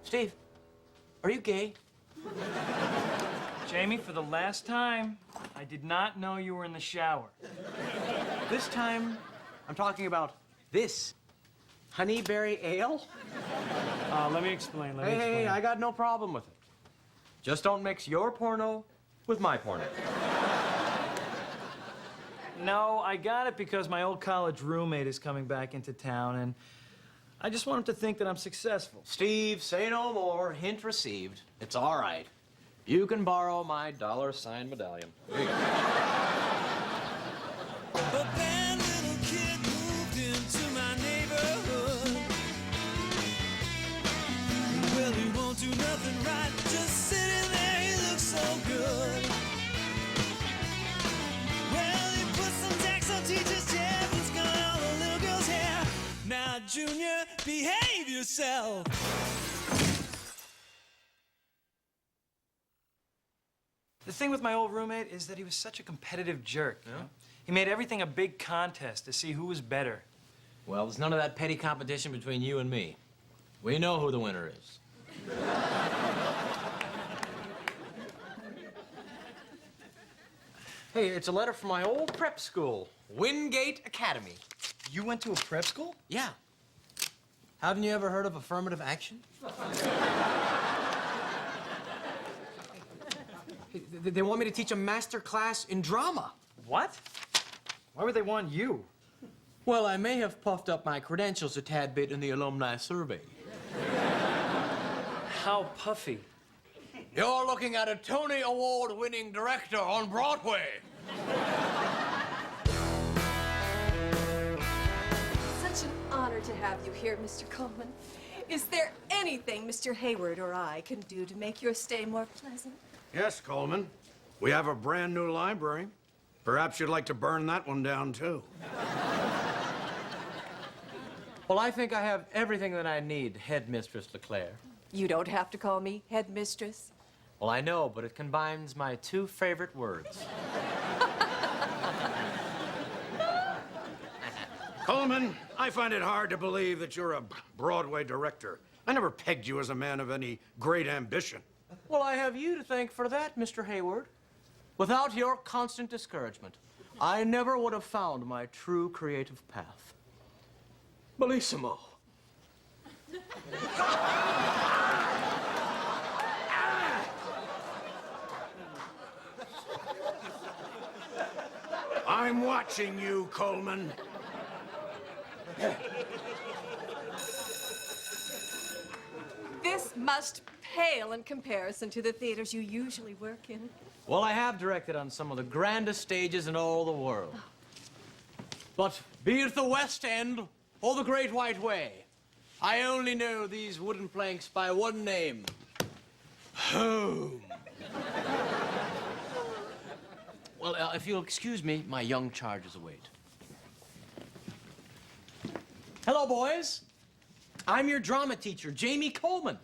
Steve, are you gay? Jamie, for the last time, I did not know you were in the shower. This time, I'm talking about this honeyberry ale. Let me explain. Let me explain. Hey, I got no problem with it. Just don't mix your porno with my porno. No, I got it because my old college roommate is coming back into town, and I just want him to think that I'm successful. Steve, say no more. Hint received. It's all right. You can borrow my $sign medallion. Here you go. A bad little kid moved into my neighborhood. Well, he won't do nothing right, just sitting there, he looks so good. Well, he put some tax on teachers' tab, he's got all the little girls' hair. Now, Junior, behave yourself. The thing with my old roommate is that he was such a competitive jerk. Yeah? You know? He made everything a big contest to see who was better. Well, there's none of that petty competition between you and me. We know who the winner is. Hey, it's a letter from my old prep school, Wingate Academy. You went to a prep school? Yeah. Haven't you ever heard of affirmative action? They want me to teach a master class in drama. What? Why would they want you? Well, I may have puffed up my credentials a tad bit in the alumni survey. How puffy. You're looking at a Tony Award-winning director on Broadway. Such an honor to have you here, Mr. Coleman. Is there anything Mr. Hayward or I can do to make your stay more pleasant? Yes, Coleman. We have a brand new library. Perhaps you'd like to burn that one down, too. Well, I think I have everything that I need, Headmistress LeClaire. You don't have to call me headmistress. Well, I know, but it combines my two favorite words. Coleman, I find it hard to believe that you're a Broadway director. I never pegged you as a man of any great ambition. Well, I have you to thank for that, Mr. Hayward. Without your constant discouragement, I never would have found my true creative path. Bellissimo. I'm watching you, Coleman. This must pale in comparison to the theaters you usually work in. Well, I have directed on some of the grandest stages in all the world. But be it the West End or the Great White Way, I only know these wooden planks by one name. Home. Well, if you'll excuse me, my young charges await. Hello, boys. I'm your drama teacher, Jamie Coleman.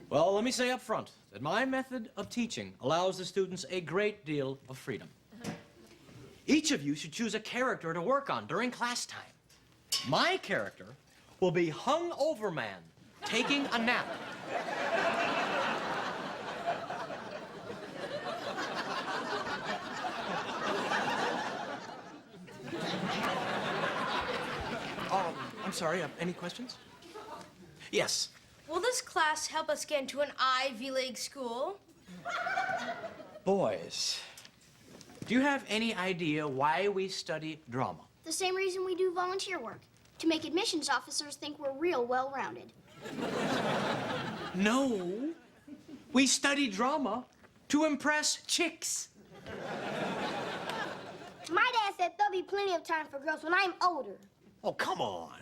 Well, let me say up front that my method of teaching allows the students a great deal of freedom. Each of you should choose a character to work on during class time. My character will be hungover man taking a nap. I'm sorry, any questions? Yes. Will this class help us get into an Ivy League school? Boys, do you have any idea why we study drama? The same reason we do volunteer work. To make admissions officers think we're real well-rounded. No. We study drama to impress chicks. My dad said there'll be plenty of time for girls when I'm older. Oh, come on.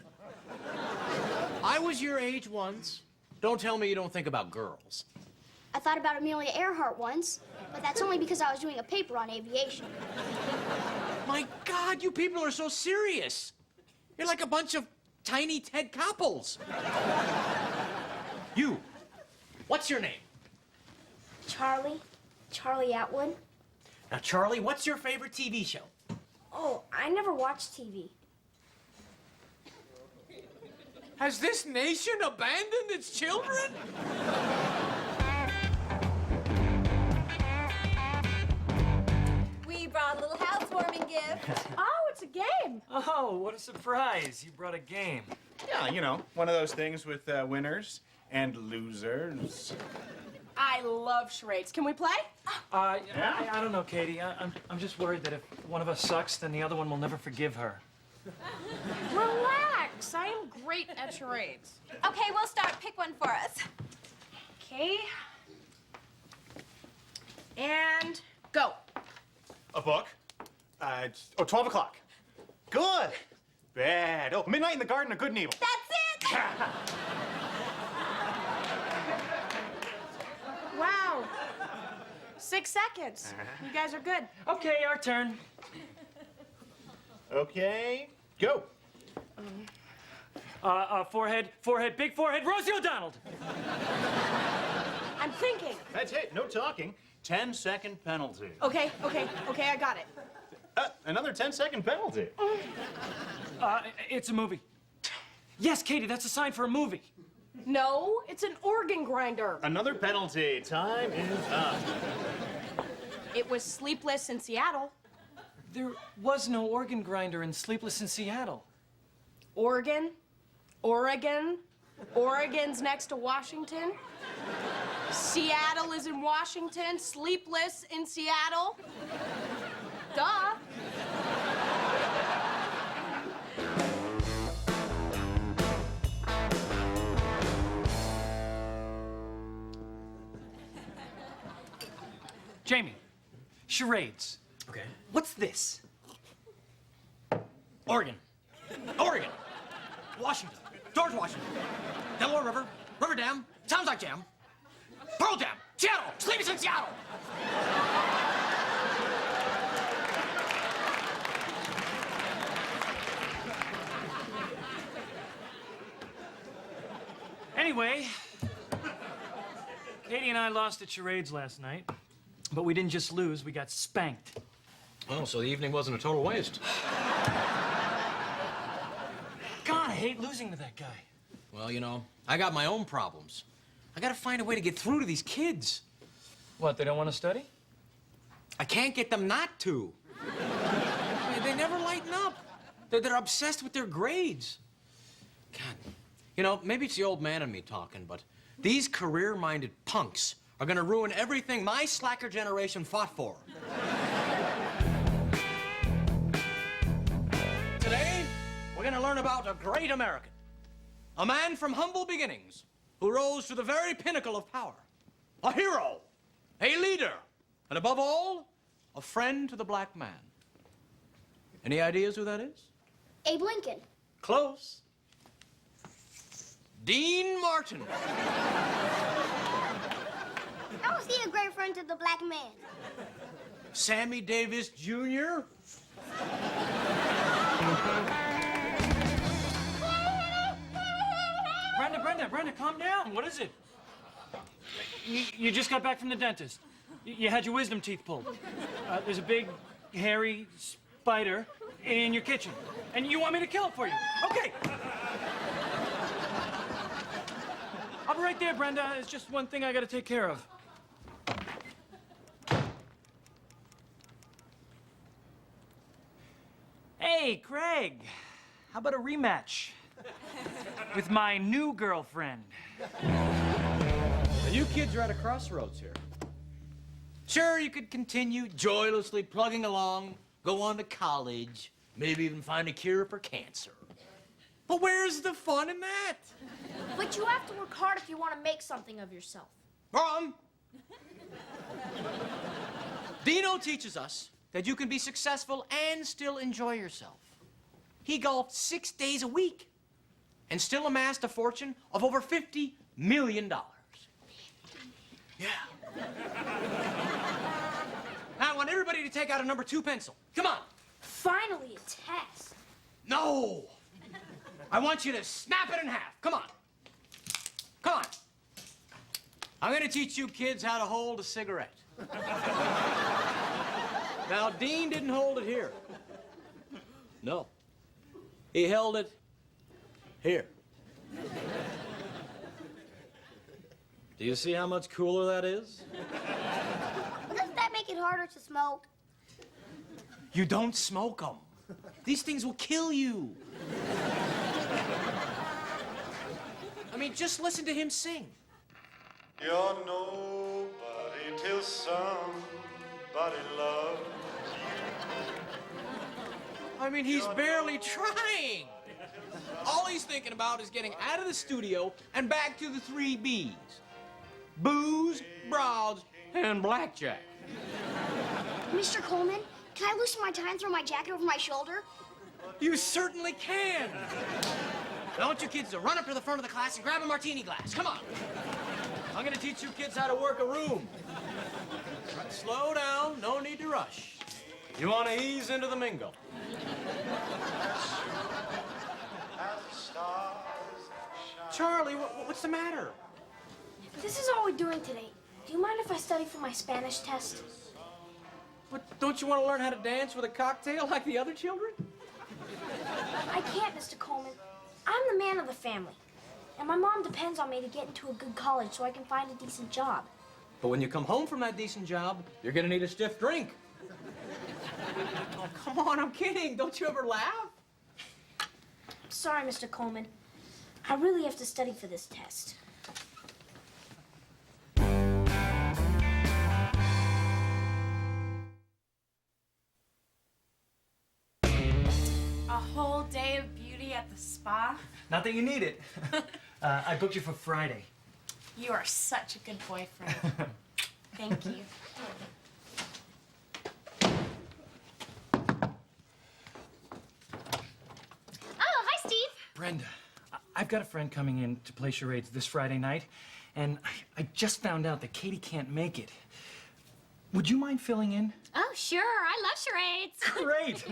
I was your age once. Don't tell me you don't think about girls. I thought about Amelia Earhart once, but that's only because I was doing a paper on aviation. My God, you people are so serious. You're like a bunch of tiny Ted Koppels. You, what's your name? Charlie Atwood. Now, Charlie, what's your favorite TV show? Oh, I never watched TV. Has this nation abandoned its children? We brought a little housewarming gift. Oh, it's a game. Oh, what a surprise. You brought a game. Yeah, you know, one of those things with winners and losers. I love charades. Can we play? I don't know, Katie. I'm just worried that if one of us sucks, then the other one will never forgive her. Relax. I am great at charades. Okay, we'll start. Pick one for us. Okay. And go. A book. 12 o'clock. Good. Bad. Oh, Midnight in the Garden of Good and Evil. That's it! Wow. 6 seconds. You guys are good. Okay, our turn. Okay, go. Forehead, big forehead, Rosie O'Donnell. I'm thinking. That's it. No talking. 10-second penalty. Okay, I got it. Another 10-second penalty. It's a movie. Yes, Katie, that's a sign for a movie. No, it's an organ grinder. Another penalty. Time is up. It was Sleepless in Seattle. There was no organ grinder in Sleepless in Seattle. Oregon. Oregon's next to Washington. Seattle is in Washington. Sleepless in Seattle. Duh. Jamie, charades. Okay. What's this? Oregon. Oregon. Washington. George Washington. Delaware River. River Dam. Sounds like jam. Pearl Jam. Seattle. Sleepless in Seattle. Anyway, Katie and I lost at charades last night, but we didn't just lose, we got spanked. Oh, so the evening wasn't a total waste. God, I hate losing to that guy. Well, you know, I got my own problems. I gotta find a way to get through to these kids. What, they don't want to study? I can't get them not to. They never lighten up. They're obsessed with their grades. God, you know, maybe it's the old man in me talking, but these career-minded punks are gonna ruin everything my slacker generation fought for. Today, we're gonna learn about a great American. A man from humble beginnings who rose to the very pinnacle of power. A hero, a leader, and above all, a friend to the black man. Any ideas who that is? Abe Lincoln. Close. Dean Martin. How was he a great friend to the black man? Sammy Davis Jr. Brenda, calm down. What is it? You just got back from the dentist. You had your wisdom teeth pulled. There's a big, hairy spider in your kitchen. And you want me to kill it for you. Okay. I'll be right there, Brenda. It's just one thing I gotta take care of. Hey, Craig. How about a rematch? With my new girlfriend. You kids are at a crossroads here. Sure, you could continue joylessly plugging along, go on to college, maybe even find a cure for cancer. But where's the fun in that? But you have to work hard if you want to make something of yourself. Wrong. Dino teaches us that you can be successful and still enjoy yourself. He golfed 6 days a week and still amassed a fortune of over $50 million. Yeah. Now, I want everybody to take out a number 2 pencil. Come on. Finally, a test. No. I want you to snap it in half. Come on. Come on. I'm going to teach you kids how to hold a cigarette. Now, Dean didn't hold it here. No. He held it here. Do you see how much cooler that is? Doesn't that make it harder to smoke? You don't smoke them. These things will kill you. I mean, just listen to him sing. You're nobody till somebody loves. I mean, he's barely trying. All he's thinking about is getting out of the studio and back to the 3 B's. Booze, broads, and blackjack. Mr. Coleman, can I loosen my tie and throw my jacket over my shoulder? You certainly can. I want you kids to run up to the front of the class and grab a martini glass. Come on. I'm gonna teach you kids how to work a room. Right, slow down, no need to rush. You want to ease into the mingle. Charlie, what's the matter? This is all we're doing today. Do you mind if I study for my Spanish test? What, don't you want to learn how to dance with a cocktail like the other children? I can't, Mr. Coleman. I'm the man of the family. And my mom depends on me to get into a good college so I can find a decent job. But when you come home from that decent job, you're gonna need a stiff drink. Oh, come on, I'm kidding. Don't you ever laugh? Sorry, Mr. Coleman. I really have to study for this test. A whole day of beauty at the spa? Not that you need it. I booked you for Friday. You are such a good boyfriend. Thank you. Oh, hi, Steve. Brenda, I've got a friend coming in to play charades this Friday night, and I just found out that Katie can't make it. Would you mind filling in? Oh, sure. I love charades. Great.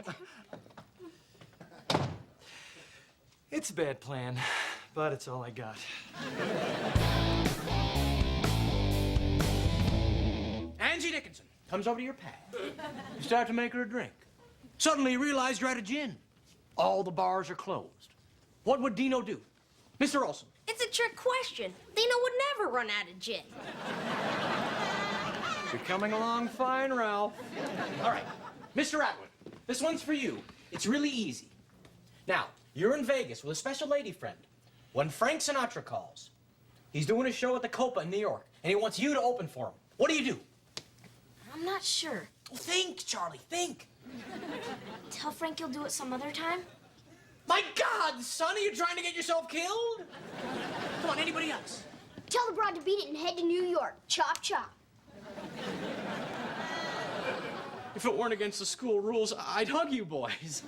It's a bad plan, but it's all I got. Angie Dickinson comes over to your pad. You start to make her a drink. Suddenly you realize you're at a gin. All the bars are closed. What would Dino do? Mr. Olson. It's a trick question. Dino would never run out of gin. You're coming along fine, Ralph. All right, Mr. Atwood, this one's for you. It's really easy. Now, you're in Vegas with a special lady friend. When Frank Sinatra calls, he's doing a show at the Copa in New York, and he wants you to open for him. What do? I'm not sure. Well, think, Charlie, think. Tell Frank you'll do it some other time? My God, son, are you trying to get yourself killed? Come on, anybody else? Tell the broad to beat it and head to New York. Chop, chop. If it weren't against the school rules, I'd hug you boys.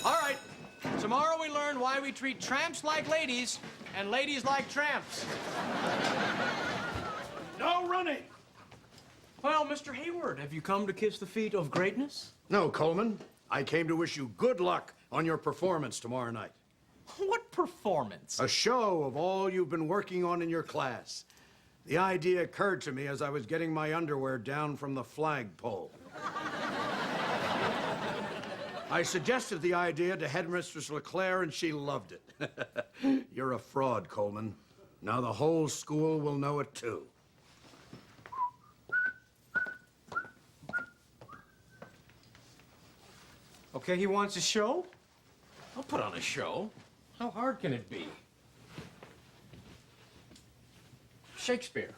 All right, tomorrow we learn why we treat tramps like ladies and ladies like tramps. No running! Well, Mr. Hayward, have you come to kiss the feet of greatness? No, Coleman. I came to wish you good luck on your performance tomorrow night. What performance? A show of all you've been working on in your class. The idea occurred to me as I was getting my underwear down from the flagpole. I suggested the idea to Headmistress LeClaire, and she loved it. You're a fraud, Coleman. Now the whole school will know it, too. Okay, he wants a show? I'll put on a show. How hard can it be? Shakespeare.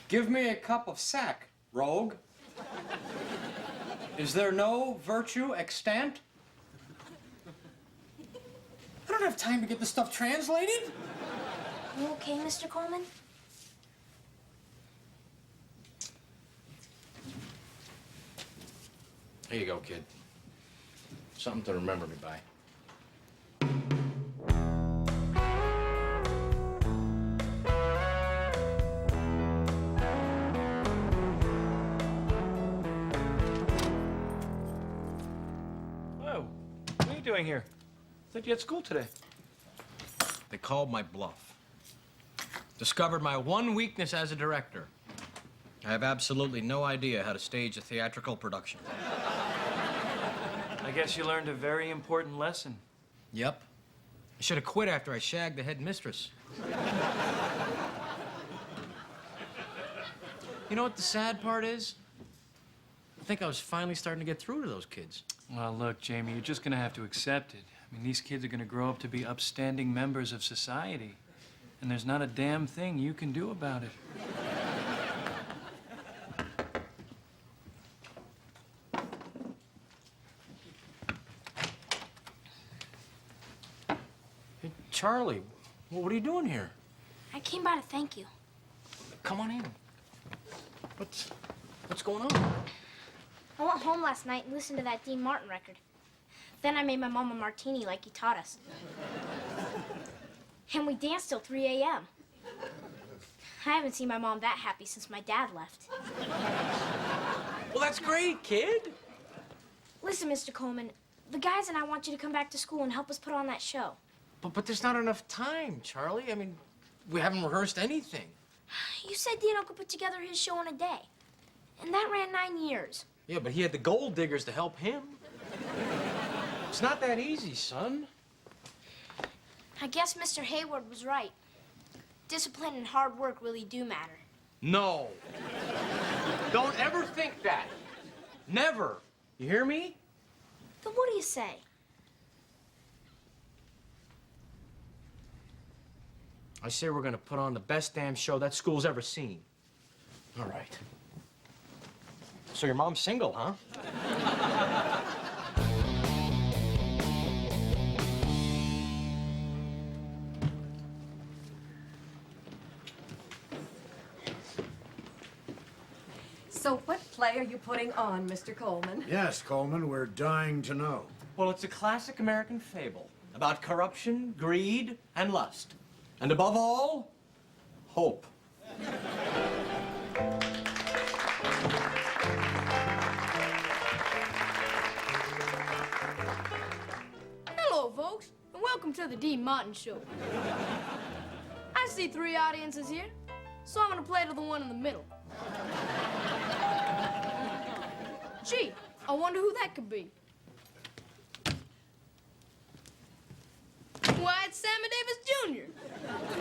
Give me a cup of sack, rogue. Is there no virtue extant? I don't have time to get this stuff translated. You okay, Mr. Coleman? Here you go, kid. Something to remember me by. Whoa, what are you doing here? I thought you had school today. They called my bluff. Discovered my one weakness as a director. I have absolutely no idea how to stage a theatrical production. I guess you learned a very important lesson. Yep. I should have quit after I shagged the headmistress. You know what the sad part is? I think I was finally starting to get through to those kids. Well, look, Jamie, you're just gonna have to accept it. I mean, these kids are gonna grow up to be upstanding members of society. And there's not a damn thing you can do about it. Hey, Charlie, what are you doing here? I came by to thank you. Come on in. What's going on? I went home last night and listened to that Dean Martin record. Then I made my mom a martini like he taught us. And we danced till 3 a.m. I haven't seen my mom that happy since my dad left. Well, that's great, kid. Listen, Mr. Coleman, the guys and I want you to come back to school and help us put on that show. But there's not enough time, Charlie. I mean, we haven't rehearsed anything. You said Dino could put together his show in a day. And that ran 9 years. Yeah, but he had the gold diggers to help him. It's not that easy, son. I guess Mr. Hayward was right. Discipline and hard work really do matter. No. Don't ever think that. Never. You hear me? Then what do you say? I say we're gonna put on the best damn show that school's ever seen. All right. So your mom's single, huh? So what play are you putting on, Mr. Coleman? Yes, Coleman, we're dying to know. Well, it's a classic American fable about corruption, greed, and lust. And above all, hope. Hello, folks, and welcome to the Dean Martin Show. I see 3 audiences here, so I'm gonna play to the one in the middle. Gee, I wonder who that could be. Why, it's Sammy Davis Jr.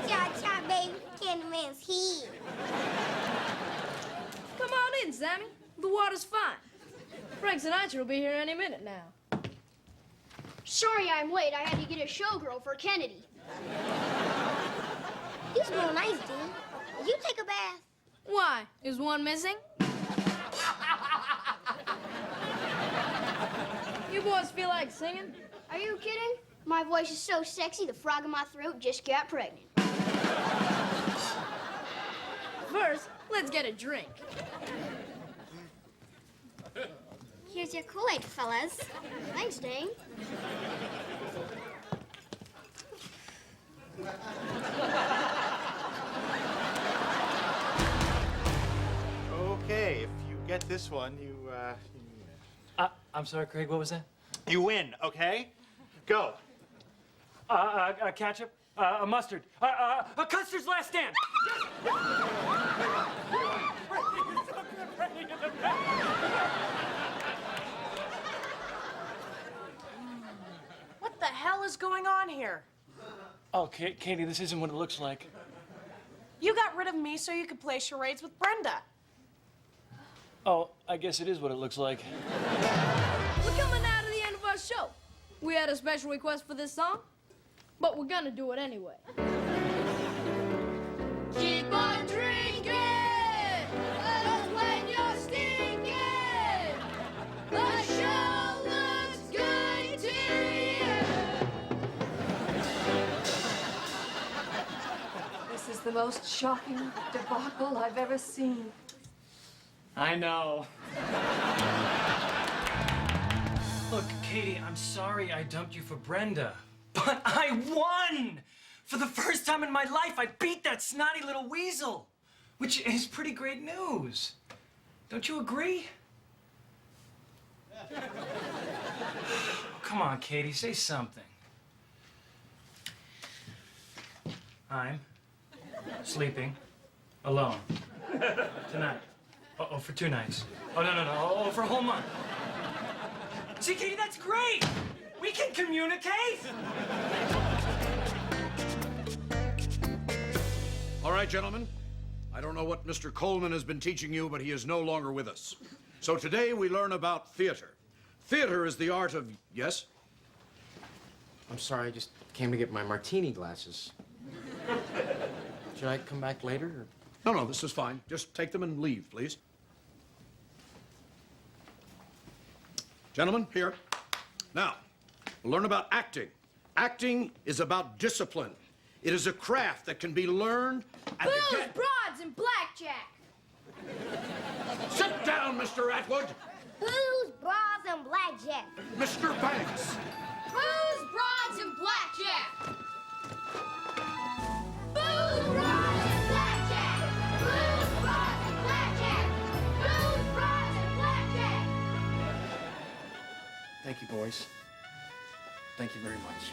Cha-cha, baby. Candyman's here. Come on in, Sammy. The water's fine. Frank Sinatra will be here any minute now. Sorry I'm late. I had to get a showgirl for Kennedy. You smell nice, Dean. You take a bath. Why? Is one missing? You boys feel like singing? Are you kidding? My voice is so sexy, the frog in my throat just got pregnant. First, let's get a drink. Here's your Kool-Aid, fellas. Thanks, Dane. Okay, if you get this one, you I'm sorry, Craig, what was that? you win, okay? Go. Ketchup, mustard, Custer's Last Stand. What the hell is going on here? Oh, Katie, this isn't what it looks like. You got rid of me so you could play charades with Brenda. Oh, I guess it is what it looks like. We're coming out of the end of our show. We had a special request for this song, but we're gonna do it anyway. Keep on drinking, let us when you're stinking. The show looks good to you. This is the most shocking debacle I've ever seen. I know. Look, Katie, I'm sorry I dumped you for Brenda, but I won! For the first time in my life, I beat that snotty little weasel, which is pretty great news. Don't you agree? Come on, Katie, say something. I'm sleeping alone tonight. Oh, for 2 nights. Oh, no. Oh, for a whole month. See, Katie, that's great. We can communicate. All right, gentlemen. I don't know what Mr. Coleman has been teaching you, but he is no longer with us. So today we learn about theater. Theater is the art of... Yes? I'm sorry, I just came to get my martini glasses. Should I come back later? Or... No, this is fine. Just take them and leave, please. Gentlemen, here. Now, we'll learn about acting. Acting is about discipline. It is a craft that can be learned and Booze, broads, and blackjack. Sit down, Mr. Atwood. Booze, bras, and blackjack. Mr. Banks. Booze, broads, and blackjack. Booze, bras, and blackjack. Booze, bras, and blackjack. Booze, bras, and blackjack. Thank you, boys. Thank you very much.